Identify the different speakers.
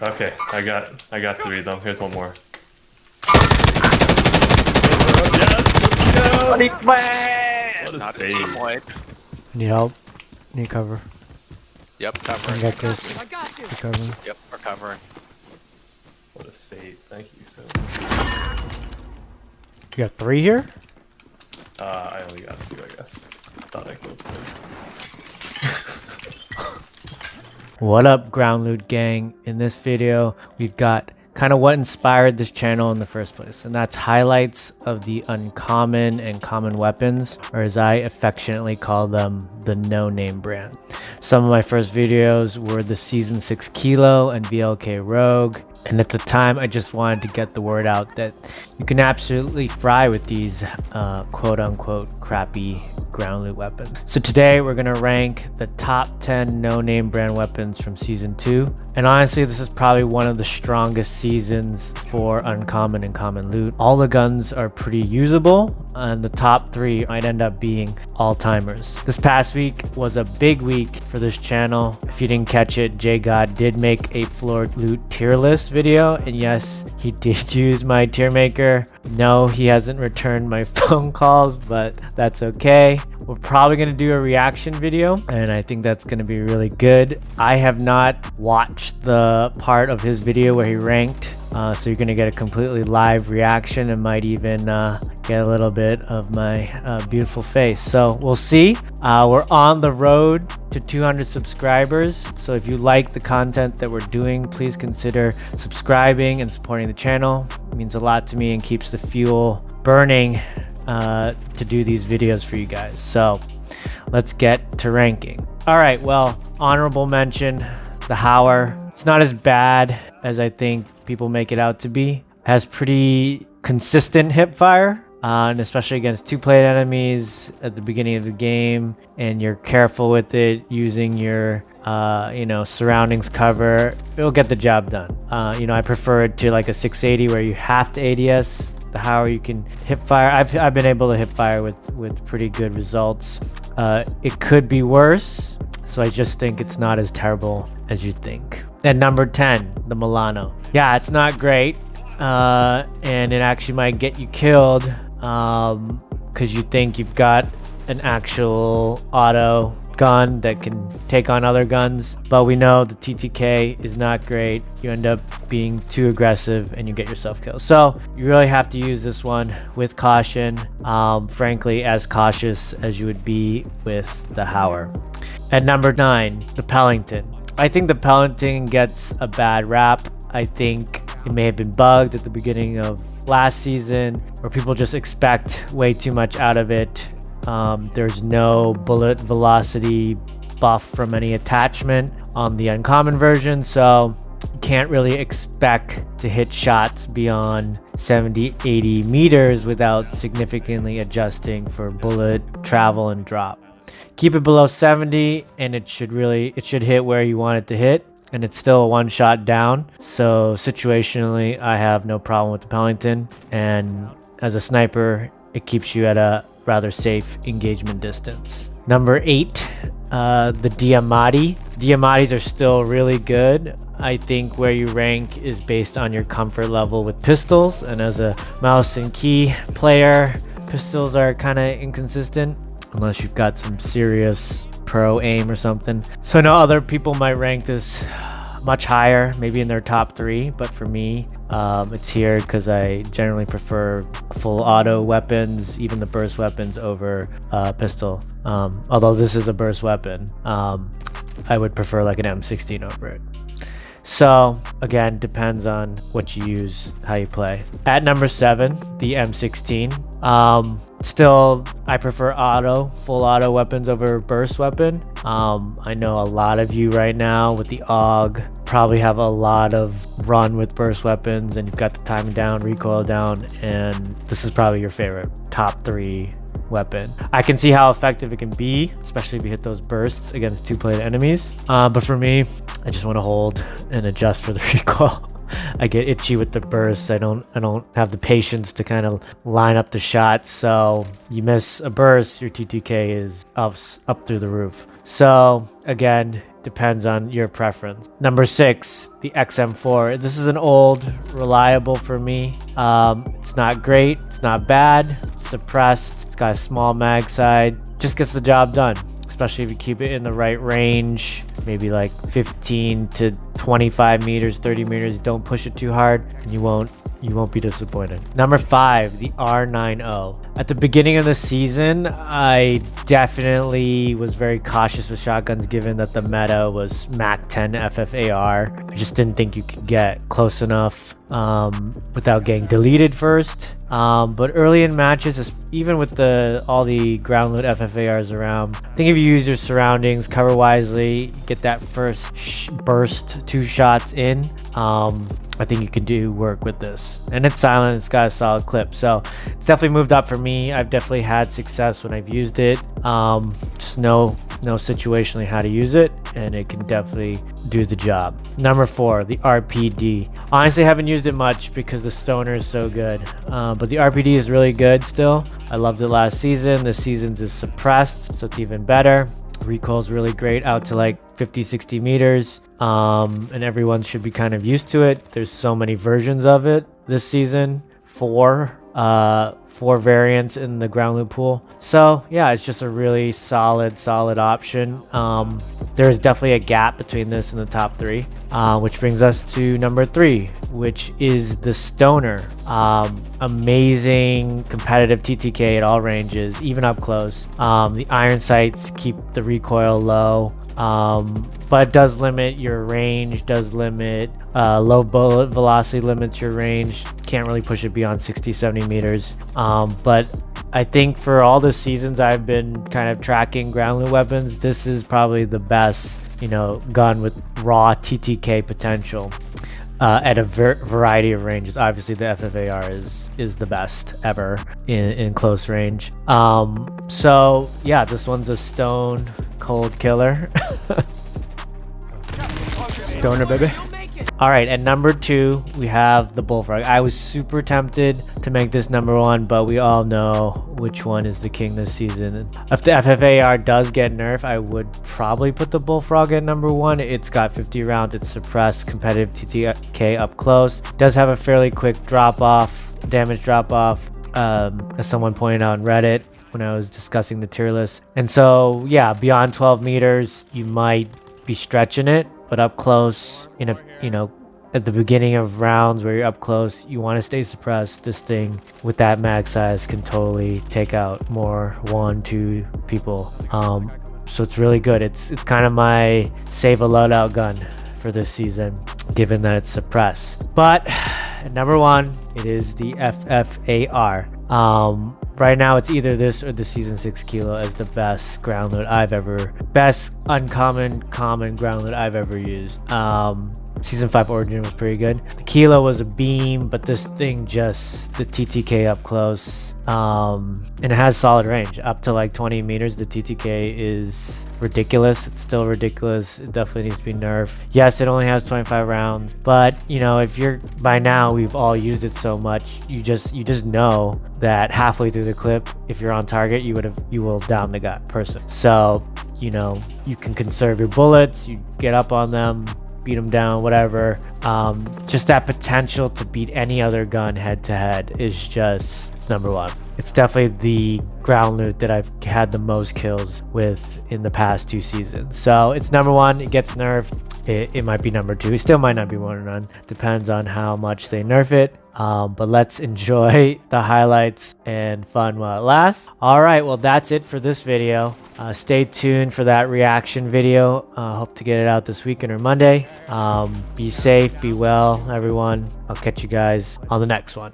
Speaker 1: Okay, I got 3 of them. Here's one more. Yes, let's go! What a
Speaker 2: Not a
Speaker 1: save.
Speaker 2: team wipe.
Speaker 3: Need help? Need cover?
Speaker 2: Yep,
Speaker 3: I
Speaker 2: covering.
Speaker 3: got this.
Speaker 4: I got you.
Speaker 3: You're covering.
Speaker 2: Yep, we're covering.
Speaker 1: What a save. Thank you so much.
Speaker 3: You got 3 here?
Speaker 1: I only got 2, I guess. Thought I killed 3.
Speaker 3: What up, Ground Loot Gang? In this video, we've got kind of what inspired this channel in the first place, and that's highlights of the uncommon and common weapons, or as I affectionately call them, the no-name brand. Some of my first videos were the Season 6 Kilo and VLK Rogue, and at the time I just wanted to get the word out that you can absolutely fry with these quote-unquote crappy ground loot weapons. So today we're gonna rank the top 10 no-name brand weapons from Season 2, and honestly this is probably one of the strongest seasons for uncommon and common loot. All the guns are pretty usable, and the top 3 might end up being all-timers. This past week was a big week for this channel. If you didn't catch it, JGod did make a floor loot tier list video, and yes, he did use my tier maker. No, he hasn't returned my phone calls, but that's okay. We're probably going to do a reaction video, and I think that's going to be really good. I have not watched the part of his video where he ranked, so you're going to get a completely live reaction and might even get a little bit of my beautiful face. So we'll see. We're on the road to 200 subscribers, so if you like the content that we're doing, please consider subscribing and supporting the channel. It means a lot to me and keeps the fuel burning to do these videos for you guys. So let's get to ranking. All right, well, honorable mention, the Hauer. It's not as bad as I think people make it out to be. It has pretty consistent hip fire, and especially against 2-plate enemies at the beginning of the game, and you're careful with it using your surroundings cover, it'll get the job done. I prefer it to like a 680 where you have to ADS. The Hauer, you can hip fire. I've been able to hip fire with pretty good results. It could be worse, so I just think it's not as terrible as you think. At number 10, the Milano. Yeah, it's not great, and it actually might get you killed because you think you've got an actual auto gun that can take on other guns, but we know the TTK is not great. You end up being too aggressive and you get yourself killed. So you really have to use this one with caution, frankly as cautious as you would be with the Hauer. At number 9, the Pelington. I think the Pelington gets a bad rap. I think it may have been bugged at the beginning of last season, where people just expect way too much out of it. There's no bullet velocity buff from any attachment on the uncommon version, so you can't really expect to hit shots beyond 70-80 meters without significantly adjusting for bullet travel and drop. Keep it below 70 and it should hit where you want it to hit, and it's still a one shot down. So situationally I have no problem with the Pelington, and as a sniper it keeps you at a rather safe engagement distance. Number 8, the Diamatti. Diamattis are still really good. I think where you rank is based on your comfort level with pistols, and as a mouse and key player, pistols are kind of inconsistent unless you've got some serious pro aim or something. So I know other people might rank this much higher, maybe in their top 3, but for me it's here because I generally prefer full auto weapons, even the burst weapons, over pistol. Although this is a burst weapon, I would prefer like an M16 over it. So again, depends on what you use, how you play. At number 7, the M16. Still, I prefer full auto weapons over burst weapon. I know a lot of you right now with the AUG probably have a lot of run with burst weapons, and you've got the timing down, recoil down, and this is probably your favorite top 3 weapon. I can see how effective it can be, especially if you hit those bursts against 2-plate enemies. But for me, I just want to hold and adjust for the recoil. I get itchy with the bursts. I don't have the patience to kind of line up the shots. So you miss a burst, your TTK is up through the roof. So again, depends on your preference. Number 6, the XM4. This is an old, reliable for me. It's not great, it's not bad, it's suppressed, it's got a small mag side, just gets the job done, especially if you keep it in the right range, maybe like 15 to 25 meters, 30 meters. Don't push it too hard and you won't be disappointed. Number 5, the R90. At the beginning of the season, I definitely was very cautious with shotguns given that the meta was MAC 10 FFAR. I just didn't think you could get close enough without getting deleted first. But early in matches, even with all the ground loot FFARs around, I think if you use your surroundings, cover wisely, get that first burst, 2 shots in, I think you can do work with this. And it's silent, it's got a solid clip, so it's definitely moved up for me. I've definitely had success when I've used it. Just know situationally how to use it, and it can definitely do the job. Number 4, the RPD. Honestly, I haven't used it much because the stoner is so good, but the RPD is really good still. I loved it last season. This season's is suppressed, so it's even better. Recoil's really great out to like 50-60 meters, and everyone should be kind of used to it. There's so many versions of it this season, 4 variants in the ground loot pool. So yeah, it's just a really solid option. There's definitely a gap between this and the top 3, which brings us to number 3, which is the stoner. Amazing competitive TTK at all ranges, even up close. The iron sights keep the recoil low, but it does limit your range, does limit low bullet velocity, limits your range. Can't really push it beyond 60-70 meters. But I think for all the seasons I've been kind of tracking ground loot weapons, this is probably the best, gun with raw TTK potential at a variety of ranges. Obviously the FFAR is the best ever in close range. So yeah, this one's a stone cold killer. Stoner baby. All right, at number 2, we have the Bullfrog. I was super tempted to make this number 1, but we all know which one is the king this season. If the FFAR does get nerfed, I would probably put the Bullfrog at number 1. It's got 50 rounds, it's suppressed, competitive TTK up close. Does have a fairly quick damage drop off, as someone pointed out on Reddit when I was discussing the tier list. And so yeah, beyond 12 meters, you might be stretching it, but up close, at the beginning of rounds where you're up close, you want to stay suppressed. This thing with that mag size can totally take out more 1-2 people. So it's really good. It's kind of my save a loadout gun for this season, given that it's suppressed. But at number 1, it is the FFAR. Right now it's either this or the season 6 kilo as the best uncommon common ground loot I've ever used. Season 5 Origin was pretty good. The kilo was a beam, but this thing just the TTK up close, and it has solid range up to like 20 meters. The TTK is ridiculous. It's still ridiculous. It definitely needs to be nerfed. Yes, it only has 25 rounds, but if you're, by now we've all used it so much, you just know that halfway through the clip, if you're on target, you will down the person. So you can conserve your bullets, you get up on them, beat them down, whatever. Just that potential to beat any other gun head to head is it's number 1. It's definitely the ground loot that I've had the most kills with in the past 2 seasons. So it's number 1. It gets nerfed. It might be number 2. It still might not be 1 or none. Depends on how much they nerf it. But let's enjoy the highlights and fun while it lasts. All right, well, that's it for this video. Stay tuned for that reaction video. Hope to get it out this weekend or Monday. Be safe, be well, everyone. I'll catch you guys on the next one.